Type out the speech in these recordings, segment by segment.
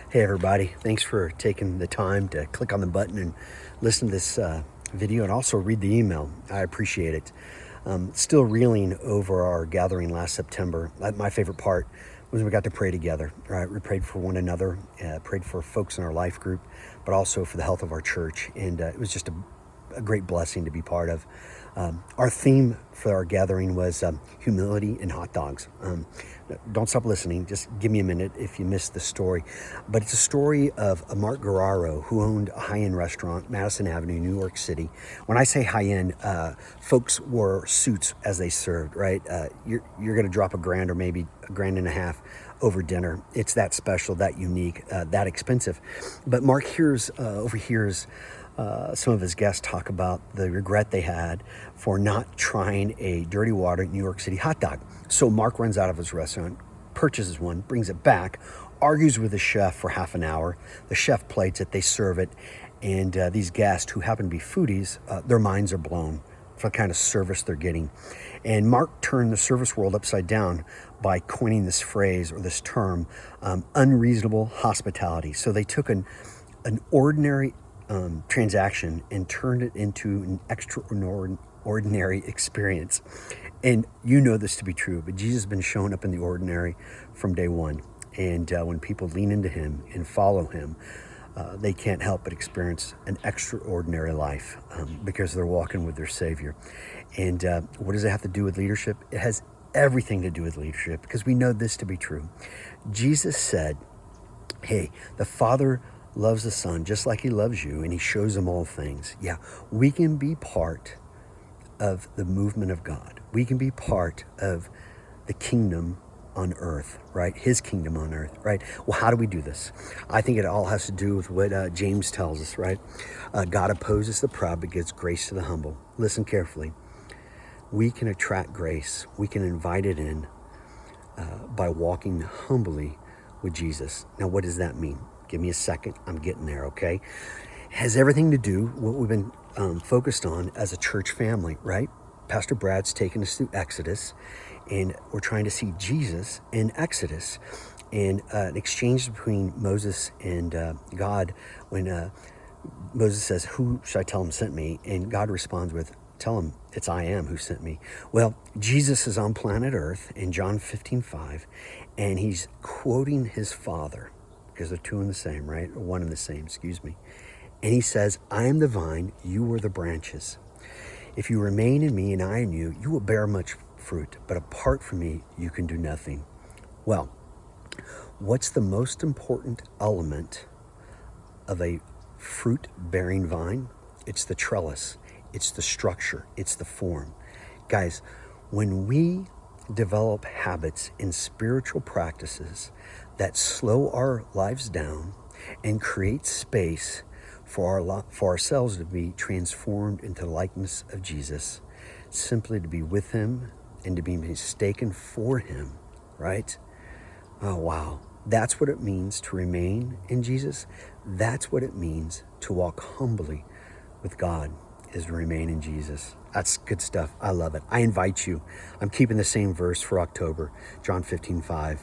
Hey everybody, thanks for taking the time to click on the button and listen to this video and also read the email. I appreciate it. Still reeling over our gathering last September. My favorite part was we got to pray together, right? We prayed for one another, prayed for folks in our life group, but also for the health of our church. And it was just a great blessing to be part of. Our theme for our gathering was humility and hot dogs. Don't stop listening. Just give me a minute if you missed the story. But it's a story of a Mark Guerrero who owned a high-end restaurant, Madison Avenue, New York City. When I say high-end, folks wore suits as they served, right? You're going to drop $1,000 or maybe $1.50 over dinner. It's that special, that unique, that expensive. But Mark overhears some of his guests talk about the regret they had for not trying a dirty water New York City hot dog. So Mark runs out of his restaurant, purchases one, brings it back, argues with the chef for half an hour. The chef plates it, they serve it, and these guests who happen to be foodies, their minds are blown for the kind of service they're getting. And Mark turned the service world upside down by coining this phrase or this term, unreasonable hospitality. So they took an ordinary transaction and turned it into an extraordinary experience. And you know this to be true, but Jesus has been showing up in the ordinary from day one. And when people lean into him and follow him, they can't help but experience an extraordinary life because they're walking with their Savior. And what does it have to do with leadership? It has everything to do with leadership because we know this to be true. Jesus said, hey, the Father loves the Son just like he loves you, and he shows him all things. Yeah, we can be part of the movement of God. We can be part of the kingdom on earth, right? His kingdom on earth, right? Well, how do we do this? I think it all has to do with what James tells us, right? God opposes the proud but gives grace to the humble. Listen carefully. We can attract grace. We can invite it in by walking humbly with Jesus. Now, what does that mean? Give me a second. I'm getting there, okay? Has everything to do with what we've been focused on as a church family, right? Pastor Brad's taken us through Exodus, and we're trying to see Jesus in Exodus. And an exchange between Moses and God when Moses says, who should I tell him sent me? And God responds with, tell him it's I am who sent me. Well, Jesus is on planet Earth in John 15:5, and he's quoting his Father, because they're two in the same, right? Or one in the same, excuse me. And he says, I am the vine, you are the branches. If you remain in me and I in you, you will bear much fruit. But apart from me, you can do nothing. Well, what's the most important element of a fruit-bearing vine? It's the trellis. It's the structure. It's the form. Guys, when we develop habits and spiritual practices that slow our lives down and create space for ourselves to be transformed into the likeness of Jesus, simply to be with him and to be mistaken for him, right? Oh, wow. That's what it means to remain in Jesus. That's what it means to walk humbly with God, is to remain in Jesus. That's good stuff. I love it. I invite you. I'm keeping the same verse for October, John 15:5.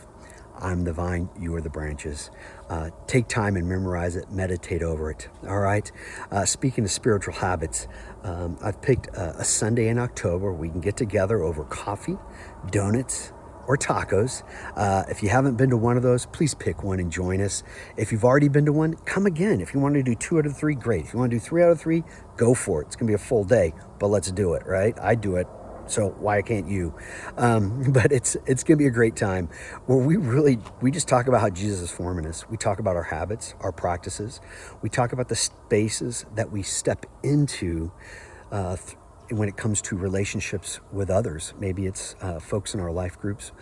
I'm the vine, you are the branches. Take time and memorize it, meditate over it, all right? Speaking of spiritual habits, I've picked a Sunday in October. We can get together over coffee, donuts, or tacos. If you haven't been to one of those, please pick one and join us. If you've already been to one, come again. If you want to do 2 out of 3, great. If you want to do 3 out of 3, go for it. It's going to be a full day, but let's do it, right? I do it. So why can't you? But it's going to be a great time where we just talk about how Jesus is forming us. We talk about our habits, our practices. We talk about the spaces that we step into when it comes to relationships with others. Maybe it's folks in our life groups,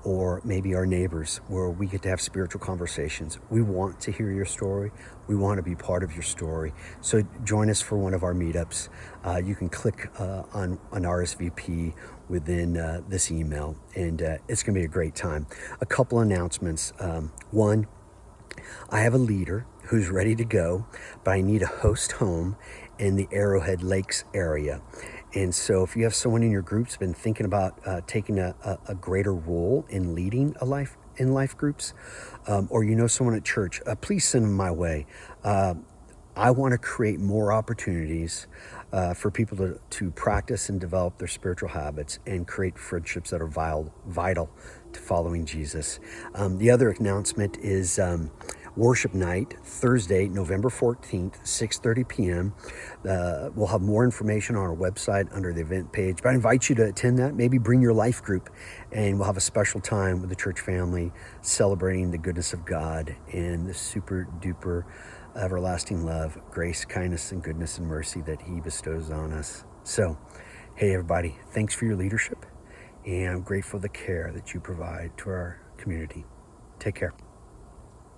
or maybe our neighbors, where we get to have spiritual conversations. We want to hear your story. We want to be part of your story. So join us for one of our meetups. You can click on an RSVP within this email, and it's going to be a great time. A couple announcements. One, I have a leader who's ready to go, but I need a host home in the Arrowhead Lakes area. And so if you have someone in your groups been thinking about taking a greater role in leading a life in life groups, or you know someone at church, please send them my way. I want to create more opportunities for people to practice and develop their spiritual habits and create friendships that are vital to following Jesus. The other announcement is worship night, Thursday, November 14th, 6:30 p.m. We'll have more information on our website under the event page, but I invite you to attend that. Maybe bring your life group, and we'll have a special time with the church family celebrating the goodness of God and the super duper everlasting love, grace, kindness, and goodness and mercy that he bestows on us. So, hey everybody, thanks for your leadership, and I'm grateful for the care that you provide to our community. Take care.